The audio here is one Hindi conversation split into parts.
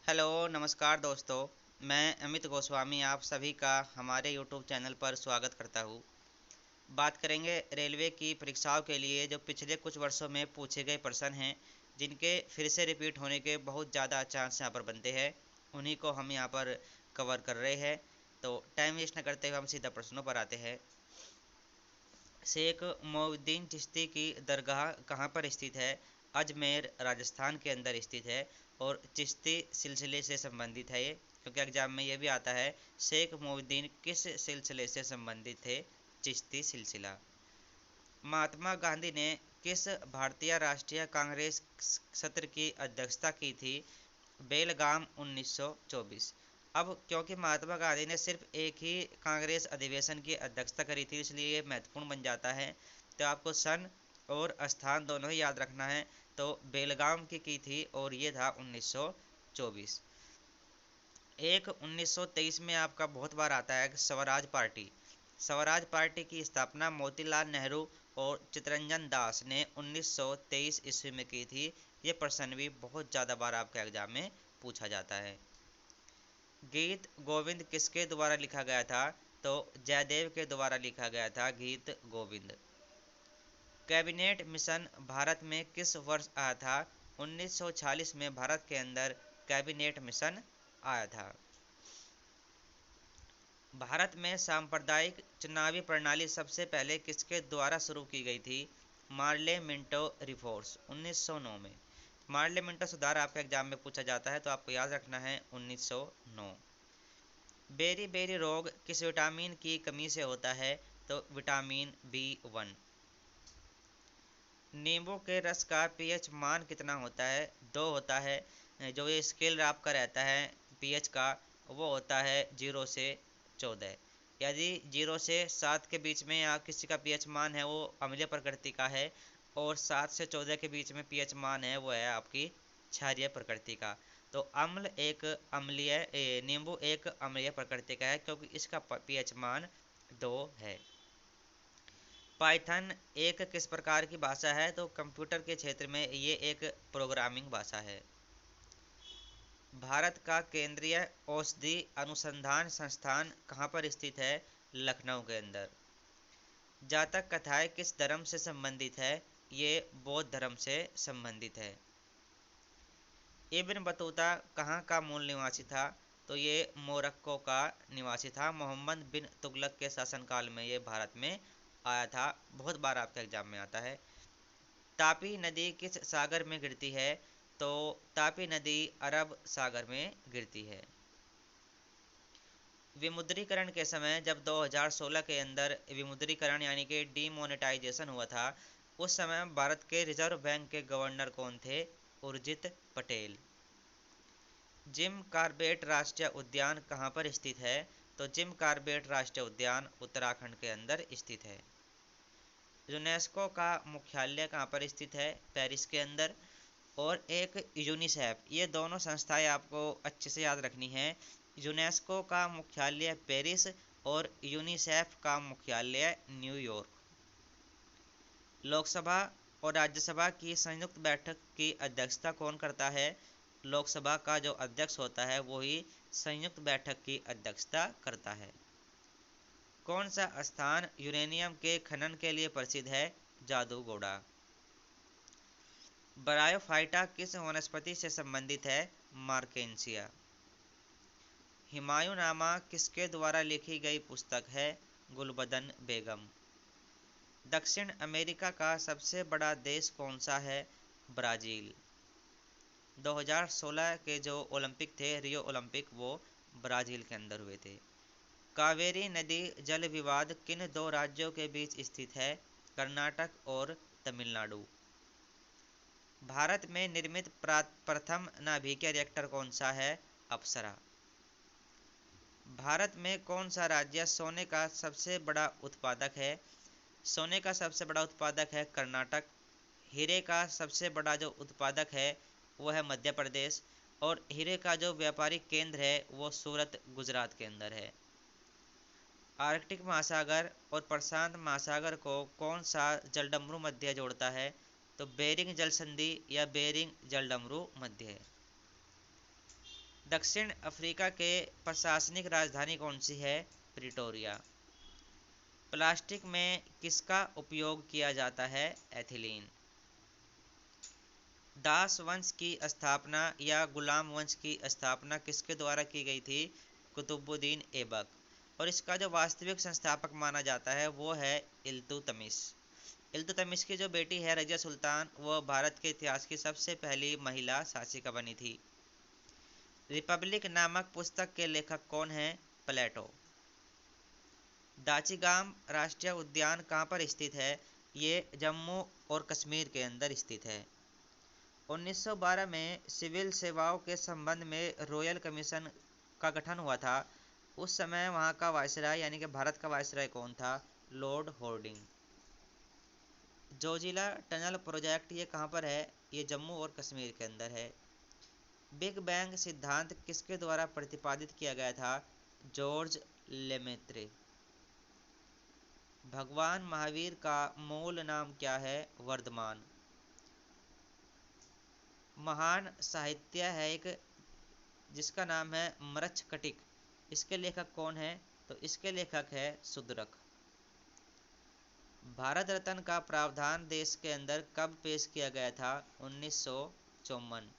हेलो नमस्कार दोस्तों। मैं अमित गोस्वामी आप सभी का हमारे यूट्यूब चैनल पर स्वागत करता हूँ। बात करेंगे रेलवे की परीक्षाओं के लिए जो पिछले कुछ वर्षों में पूछे गए प्रश्न हैं, जिनके फिर से रिपीट होने के बहुत ज़्यादा चांस यहाँ पर बनते हैं। उन्हीं को हम यहाँ पर कवर कर रहे हैं। तो टाइम वेस्ट न करते हुए हम सीधा प्रश्नों पर आते हैं। शेख मोइनुद्दीन चिश्ती की दरगाह कहाँ पर स्थित है? अजमेर राजस्थान के अंदर स्थित है और चिश्ती सिलसिले से संबंधित है ये, क्योंकि एग्जाम में ये भी आता है शेख मोइनुद्दीन किस सिलसिले से संबंधित थे? चिश्ती सिलसिला। महात्मा गांधी ने किस भारतीय राष्ट्रीय कांग्रेस सत्र की अध्यक्षता की थी? बेलगाम 1924। अब क्योंकि महात्मा गांधी ने सिर्फ एक ही कांग्रेस अधिवेशन की अध्यक्षता करी थी, इसलिए ये महत्वपूर्ण बन जाता है। तो आपको सन और स्थान दोनों ही याद रखना है। तो बेलगाम की थी और ये था 1924। एक 1923 में आपका बहुत बार आता है स्वराज पार्टी। स्वराज पार्टी की स्थापना मोतीलाल नेहरू और चित्तरंजन दास ने 1923 ईस्वी में की थी। ये प्रश्न भी बहुत ज़्यादा बार आपके एग्जाम में पूछा जाता है। गीत गोविंद किसके द्वारा लिखा गया था? तो जयदेव के द्वारा लिखा गया था गीत गोविंद। कैबिनेट मिशन भारत में किस वर्ष आया था? 1946 में भारत के अंदर कैबिनेट मिशन आया था। भारत में सांप्रदायिक चुनावी प्रणाली सबसे पहले किसके द्वारा शुरू की गई थी? मार्ले मिंटो रिफॉर्म्स 1909 में। मार्ले मिंटो सुधार आपके एग्जाम में पूछा जाता है, तो आपको याद रखना है 1909। बेरी बेरी रोग किस विटामिन की कमी से होता है? तो विटामिन B1। नींबू के रस का पीएच मान कितना होता है? 2 होता है। जो ये स्केल आपका रहता है पीएच का, वो होता है 0 से 14। यदि 0 से 7 के बीच में आप किसी का पीएच मान है वो अम्लीय प्रकृति का है, और 7 से 14 के बीच में पीएच मान है वो है आपकी क्षारीय प्रकृति का। तो अम्ल एक अम्लीय नींबू एक अम्लीय प्रकृति का है, क्योंकि इसका पीएच मान 2 है। पाइथन एक किस प्रकार की भाषा है? तो कंप्यूटर के क्षेत्र में ये एक प्रोग्रामिंग भाषा है। भारत का केंद्रीय औषधि अनुसंधान संस्थान कहाँ पर स्थित है? लखनऊ के अंदर। जातक कथाएं किस धर्म से संबंधित है? ये बौद्ध धर्म से संबंधित है। इब्न बतूता कहाँ का मूल निवासी था? तो ये मोरक्को का निवासी था। मोहम्मद बिन तुगलक के शासनकाल में ये भारत में आया था। बहुत बार आपके एग्जाम में आता है। तापी नदी किस सागर में गिरती है? तो तापी नदी अरब सागर में गिरती है। विमुद्रीकरण के समय जब 2016 के अंदर विमुद्रीकरण यानी कि डीमोनेटाइजेशन हुआ था, उस समय भारत के रिजर्व बैंक के गवर्नर कौन थे? उर्जित पटेल। जिम कॉर्बेट राष्ट्रीय उद्यान कहाँ पर स्थित है? तो जिम कॉर्बेट राष्ट्रीय उद्यान उत्तराखंड के अंदर स्थित है। यूनेस्को का मुख्यालय कहाँ पर स्थित है? पेरिस के अंदर। और एक यूनिसेफ, ये दोनों संस्थाएं आपको अच्छे से याद रखनी है। यूनेस्को का मुख्यालय पेरिस और यूनिसेफ का मुख्यालय न्यूयॉर्क। लोकसभा और राज्यसभा की संयुक्त बैठक की अध्यक्षता कौन करता है? लोकसभा का जो अध्यक्ष होता है वो ही संयुक्त बैठक की अध्यक्षता करता है। कौन सा स्थान यूरेनियम के खनन के लिए प्रसिद्ध है? जादूगोड़ा। ब्रायोफाइटा किस वनस्पति से संबंधित है? मार्केंसिया। हुमायूंनामा किसके द्वारा लिखी गई पुस्तक है? गुलबदन बेगम। दक्षिण अमेरिका का सबसे बड़ा देश कौन सा है? ब्राज़ील। 2016 के जो ओलंपिक थे, रियो ओलंपिक, वो ब्राज़ील के अंदर हुए थे। कावेरी नदी जल विवाद किन दो राज्यों के बीच स्थित है? कर्नाटक और तमिलनाडु। भारत में निर्मित प्रथम नाभिकीय रिएक्टर कौन सा है? अप्सरा। भारत में कौन सा राज्य सोने का सबसे बड़ा उत्पादक है? सोने का सबसे बड़ा उत्पादक है कर्नाटक। हीरे का सबसे बड़ा जो उत्पादक है वो है मध्य प्रदेश। और हीरे का जो व्यापारिक केंद्र है वो सूरत गुजरात के अंदर है। आर्कटिक महासागर और प्रशांत महासागर को कौन सा जलडमरू मध्य जोड़ता है? तो बेरिंग जल संधि या बेरिंग जलडमरू मध्य है। दक्षिण अफ्रीका के प्रशासनिक राजधानी कौन सी है? प्रिटोरिया। प्लास्टिक में किसका उपयोग किया जाता है? एथिलीन। दास वंश की स्थापना या गुलाम वंश की स्थापना किसके द्वारा की गई थी? कुतुबुद्दीन ऐबक। और इसका जो वास्तविक संस्थापक माना जाता है वो है इल्तुतमिश। इल्तुतमिश की जो बेटी है रजिया सुल्तान, वह भारत के इतिहास की सबसे पहली महिला शासिका बनी थी। रिपब्लिक नामक पुस्तक के लेखक कौन हैं? प्लेटो। दाचिगाम राष्ट्रीय उद्यान कहाँ पर स्थित है? ये जम्मू और कश्मीर के अंदर स्थित है। 1912 में सिविल सेवाओं के संबंध में रॉयल कमीशन का गठन हुआ था। उस समय वहाँ का वायसराय यानी कि भारत का वायसराय कौन था? Lord Harding. Zoji La tunnel project ये कहाँ पर है? ये जम्मू और कश्मीर के अंदर है। बिग बैंग सिद्धांत किसके द्वारा प्रतिपादित किया गया था? George Lemaître. भगवान महावीर का मूल नाम क्या है? वर्धमान। महान साहित्य है एक जिसका नाम है मृच्छकटिक। इसके लेखक कौन है? तो इसके लेखक है शूद्रक। भारत रत्न का प्रावधान देश के अंदर कब पेश किया गया था? 1954।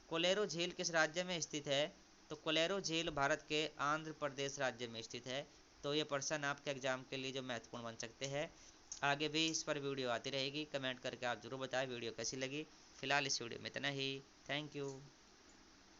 कोलेरू झील किस राज्य में स्थित है? तो कोलेरू झील भारत के आंध्र प्रदेश राज्य में स्थित है। तो ये प्रश्न आपके एग्जाम के लिए जो महत्वपूर्ण बन सकते हैं। आगे भी इस पर वीडियो आती रहेगी, कमेंट करके आप जरूर बताएं वीडियो कैसी लगी। फिलहाल इस वीडियो में इतना ही। Thank you.